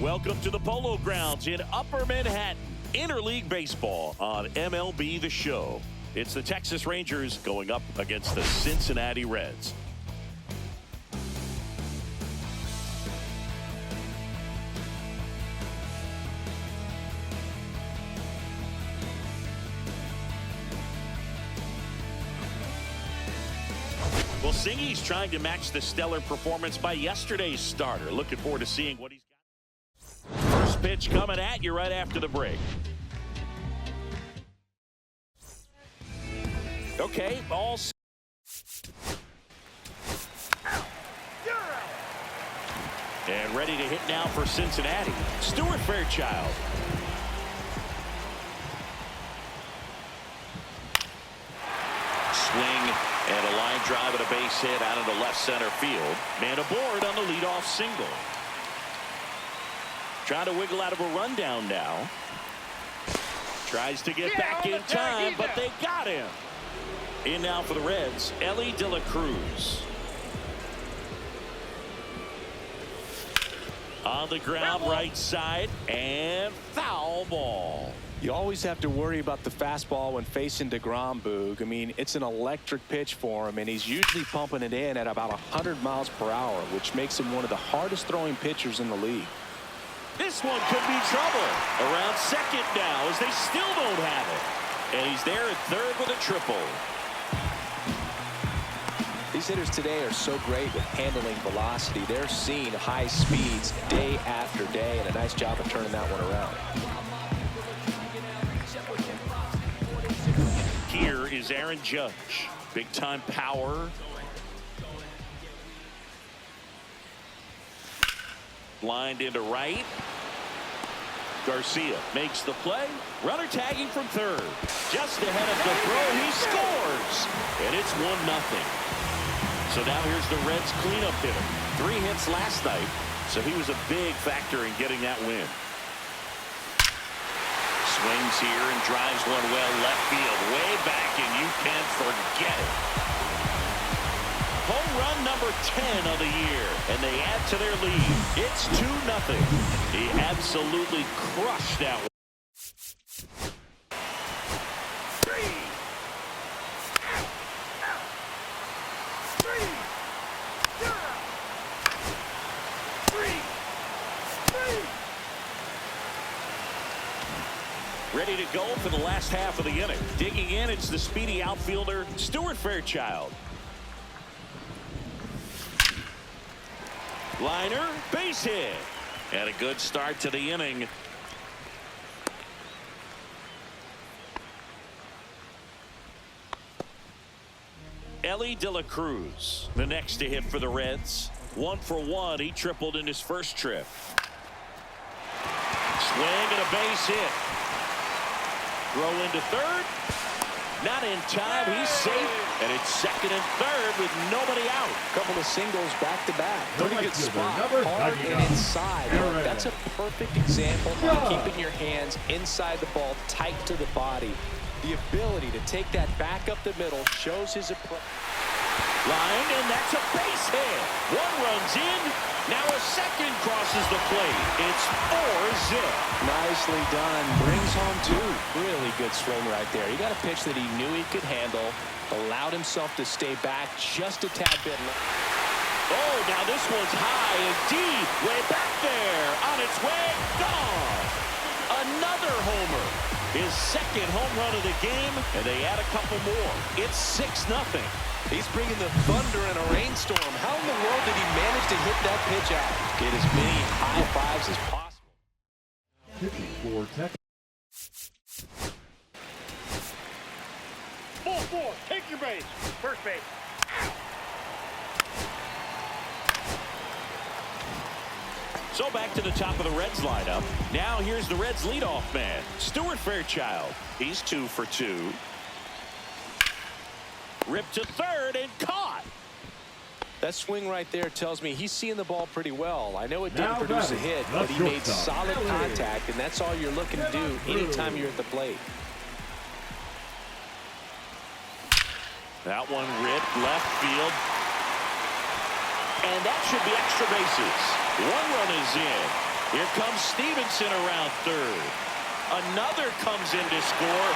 Welcome to the Polo Grounds in Upper Manhattan. Interleague Baseball on MLB The Show. It's the Texas Rangers going up against the Cincinnati Reds. Well, Singy's trying to match the stellar performance by yesterday's starter. Looking forward to seeing what he's got. First pitch coming at you right after the break. Okay, ball. And ready to hit now for Cincinnati. Stuart Fairchild. Swing and a line drive and a base hit out into left center field. Man aboard on the leadoff single. Trying to wiggle out of a rundown now. Tries to get back in time, but they got him. In now for the Reds, Elly De La Cruz. On the ground, right side, and foul ball. You always have to worry about the fastball when facing DeGrom, Boog. I mean, it's an electric pitch for him, and he's usually pumping it in at about 100 miles per hour, which makes him one of the hardest throwing pitchers in the league. This one could be trouble. Around second now as they still don't have it. And he's there at third with a triple. These hitters today are so great with handling velocity. They're seeing high speeds day after day, and a nice job of turning that one around. Here is Aaron Judge. Big time power. Lined into right. Garcia makes the play. Runner tagging from third. Just ahead of the throw, he scores. And it's 1-0. So now here's the Reds cleanup hitter. 3 hits last night, so he was a big factor in getting that win. Swings here and drives one well left field. Way back, and you can't forget it. Home run number 10 of the year, and they add to their lead. It's 2-0. He absolutely crushed that one. Ready to go for the last half of the inning. Digging in, it's the speedy outfielder, Stuart Fairchild. Liner, base hit. And a good start to the inning. Elly De La Cruz, the next to hit for the Reds. 1 for 1. He tripled in his first trip. Swing and a base hit. Throw into third. Not in time. He's safe. And it's second and third with nobody out. Couple of singles back to back. Pretty good spot. Hard and inside. That's a perfect example of keeping your hands inside the ball, tight to the body. The ability to take that back up the middle shows his approach. Line, and that's a base hit. One runs in. Now a second crosses the plate. It's 4-zip. Nicely done. Brings home 2. Really good swing right there. He got a pitch that he knew he could handle. Allowed himself to stay back just a tad bit. Oh, now this one's high and deep. Way back there. On its way. Gone. Another homer. His second home run of the game, and they add a couple more. It's 6-0. He's bringing the thunder in a rainstorm. How in the world did he manage to hit that pitch out? Get as many high fives as possible. 54 Texas. Ball 4, take your base. First base. So back to the top of the Reds lineup. Now here's the Reds leadoff man, Stuart Fairchild. He's 2 for 2. Ripped to third and caught. That swing right there tells me he's seeing the ball pretty well. I know it didn't produce a hit, but he made solid contact, and that's all you're looking to do anytime you're at the plate. That one ripped left field. And that should be extra bases. 1 run is in. Here comes Stevenson around third. Another comes in to score.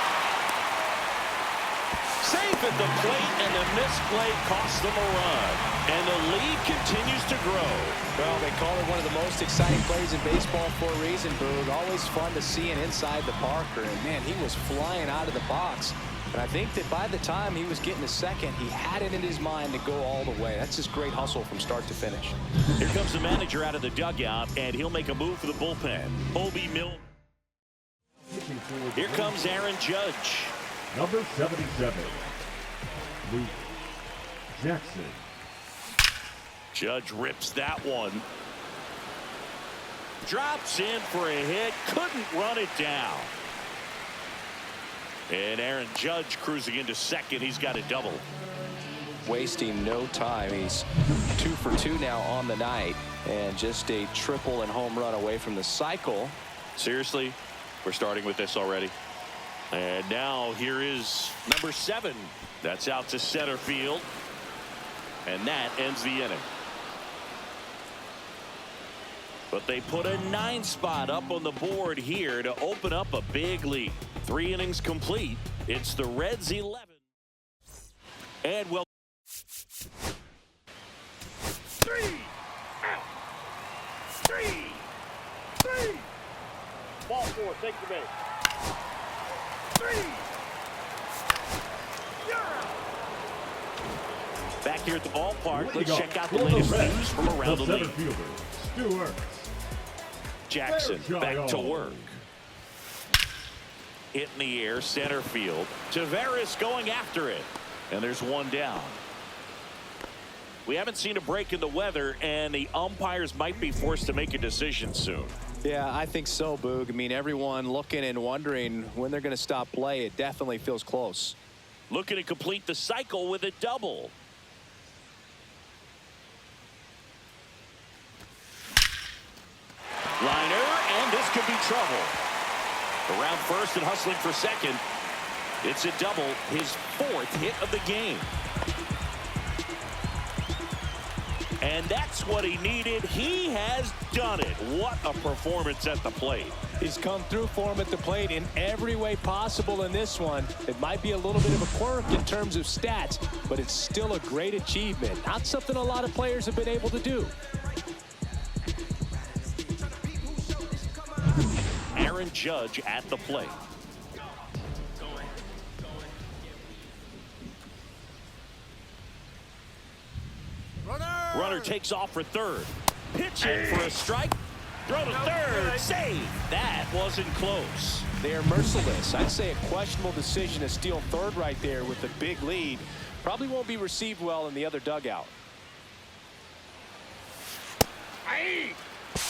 Safe at the plate, and the misplay costs them a run. And the lead continues to grow. Well, they call it one of the most exciting plays in baseball for a reason, Boog. Always fun to see an inside the Parker. And, man, he was flying out of the box. And I think that by the time he was getting to second, he had it in his mind to go all the way. That's just great hustle from start to finish. Here comes the manager out of the dugout, and he'll make a move for the bullpen. Obi Mill. Here comes Aaron Judge. Number 77, Luke Jackson. Judge rips that one. Drops in for a hit. Couldn't run it down. And Aaron Judge cruising into second. He's got a double. Wasting no time. He's 2 for 2 now on the night. And just a triple and home run away from the cycle. Seriously, we're starting with this already. And now here is number 7. That's out to center field. And that ends the inning. But they put a 9 spot up on the board here to open up a big lead. 3 innings complete. It's the Reds 11. And well. 3 out. 3. Ball 4. Take the base. 3. You're out. Back here at the ballpark, let's check out the latest news from around the league. Fielder, Stewart. Jackson back to work. Hit in the air, center field. Taveras going after it. And there's one down. We haven't seen a break in the weather, and the umpires might be forced to make a decision soon. Yeah, I think so, Boog. I mean, everyone looking and wondering when they're going to stop play. It definitely feels close. Looking to complete the cycle with a double. Liner, and this could be trouble. Around first and hustling for second. It's a double, his 4th hit of the game. And that's what he needed. He has done it. What a performance at the plate. He's come through for him at the plate in every way possible in this one. It might be a little bit of a quirk in terms of stats, but it's still a great achievement. Not something a lot of players have been able to do. Aaron Judge at the plate. Runner takes off for third. Pitch in for a strike. Throw to third. Save. That wasn't close. They are merciless. I'd say a questionable decision to steal third right there with a big lead. Probably won't be received well in the other dugout.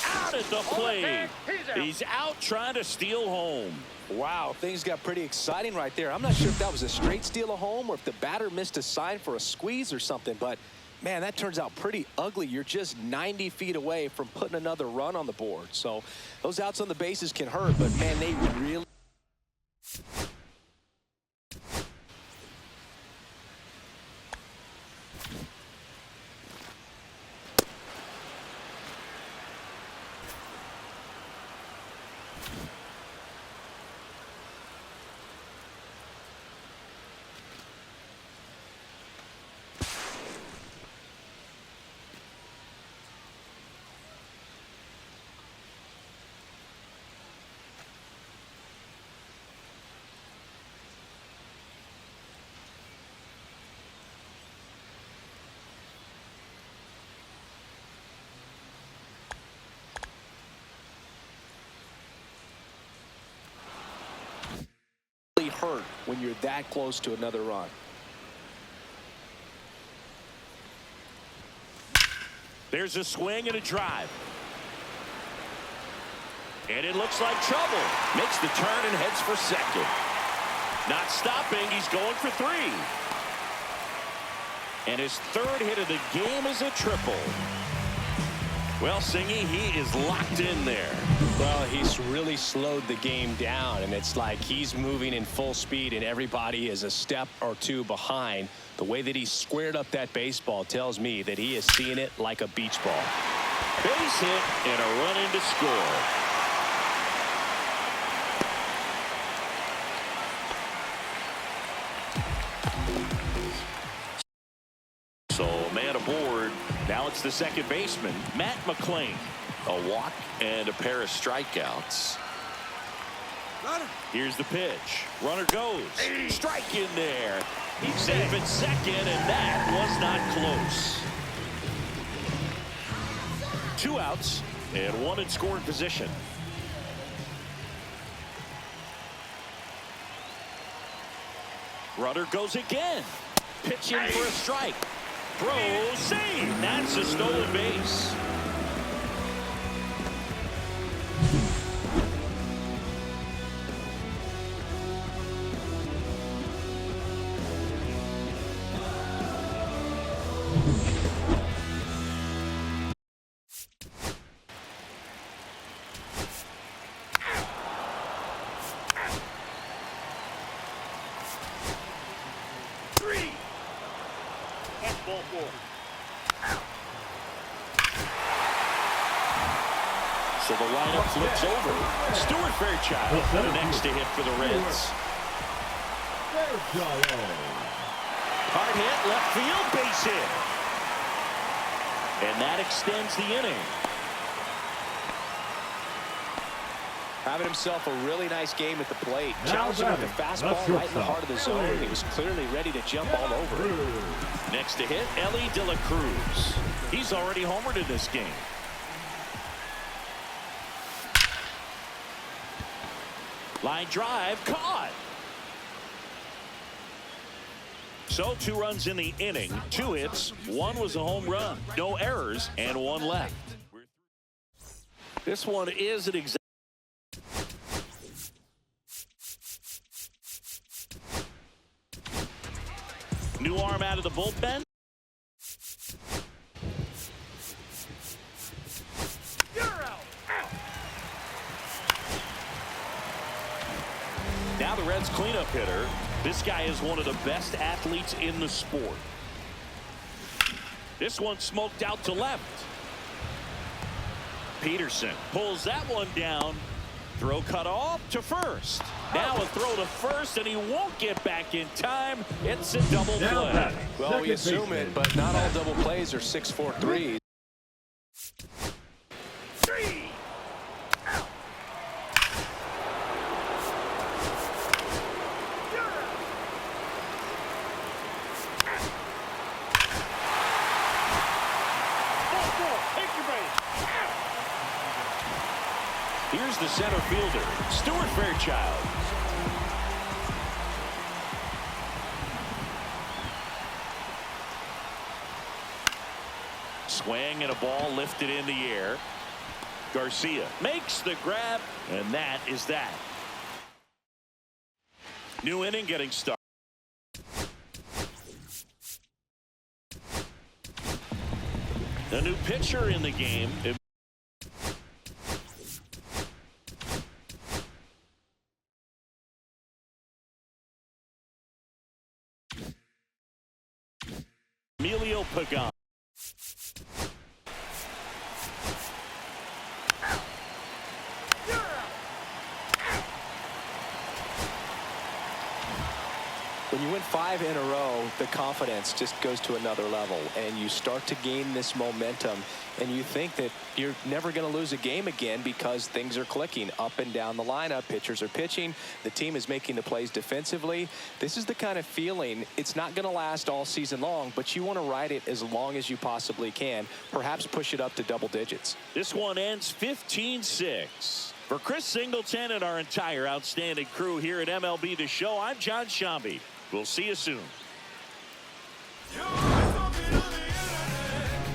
Out at the plate. He's out trying to steal home. Wow, things got pretty exciting right there. I'm not sure if that was a straight steal of home or if the batter missed a sign for a squeeze or something, but man, that turns out pretty ugly. You're just 90 feet away from putting another run on the board. So those outs on the bases can hurt, but man, they really... hurt when you're that close to another run. There's a swing and a drive. And it looks like trouble. Makes the turn and heads for second. Not stopping. He's going for 3. And his 3rd hit of the game is a triple. Well, Singy, he is locked in there. Well, he's really slowed the game down, and it's like he's moving in full speed, and everybody is a step or 2 behind. The way that he squared up that baseball tells me that he is seeing it like a beach ball. Base hit and a run in to score. So man aboard. Now it's the second baseman, Matt McLain. A walk and a pair of strikeouts. Here's the pitch. Runner goes. Strike in there. He's safe at second, and that was not close. 2 outs and 1 in scoring position. Runner goes again. Pitching for a strike. Throw, save. That's a stolen base. Ball 4. So the lineup flips over. Stuart Fairchild next to hit for the Reds. Hard hit, left field, base hit. And that extends the inning. Having himself a really nice game at the plate. Challenging with the fastball right in the heart of the zone. He was clearly ready to jump all over it. Next to hit, Elly De La Cruz. He's already homered in this game. Line drive, caught. So 2 runs in the inning, 2 hits, 1 was a home run, no errors, and 1 left. This one is an exact. New arm out of the bullpen. You're out. Now the Reds cleanup hitter. This guy is one of the best athletes in the sport. This one smoked out to left. Peterson pulls that one down. Throw cut off to first. Now a throw to first, and he won't get back in time. It's a double play. Well, we assume it, but not all double plays are 6-4 threes. Here's the center fielder, Stuart Fairchild. Swing and a ball lifted in the air. Garcia makes the grab, and that is that. New inning getting started. The new pitcher in the game. Emilio Pagan. When you win 5 in a row, the confidence just goes to another level, and you start to gain this momentum, and you think that you're never going to lose a game again because things are clicking up and down the lineup. Pitchers are pitching. The team is making the plays defensively. This is the kind of feeling, it's not going to last all season long, but you want to ride it as long as you possibly can, perhaps push it up to double digits. This one ends 15-6. For Chris Singleton and our entire outstanding crew here at MLB The Show, I'm John Shambi. We'll see you soon.